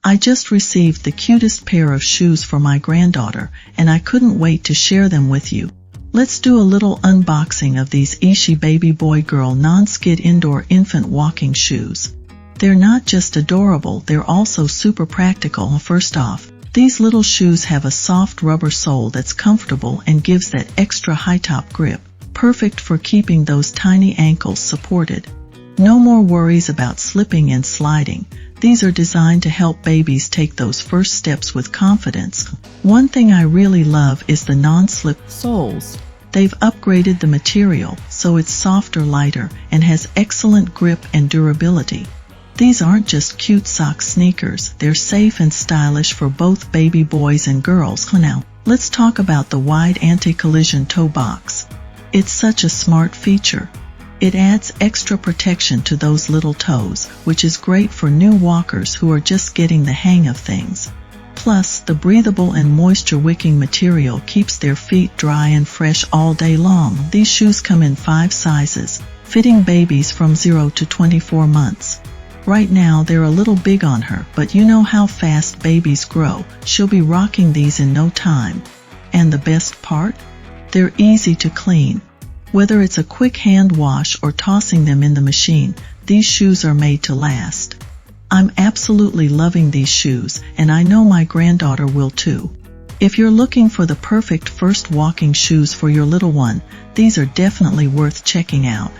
I just received the cutest pair of shoes for my granddaughter, and I couldn't wait to share them with you. Let's do a little unboxing of these Eashi baby boy girl non-skid indoor infant walking shoes. They're not just adorable, they're also super practical. First off, these little shoes have a soft rubber sole that's comfortable and gives that extra high top grip, perfect for keeping those tiny ankles supported. No more worries about slipping and sliding. These are designed to help babies take those first steps with confidence. One thing I really love is the non-slip soles. They've upgraded the material so it's softer, lighter, and has excellent grip and durability. These aren't just cute sock sneakers, they're safe and stylish for both baby boys and girls. Now, let's talk about the wide anti-collision toe box. It's such a smart feature. It adds extra protection to those little toes, which is great for new walkers who are just getting the hang of things. Plus, the breathable and moisture-wicking material keeps their feet dry and fresh all day long. These shoes come in 5 sizes, fitting babies from 0 to 24 months. Right now they're a little big on her, but you know how fast babies grow. She'll be rocking these in no time. And the best part? They're easy to clean. Whether it's a quick hand wash or tossing them in the machine, these shoes are made to last. I'm absolutely loving these shoes, and I know my granddaughter will too. If you're looking for the perfect first walking shoes for your little one, these are definitely worth checking out.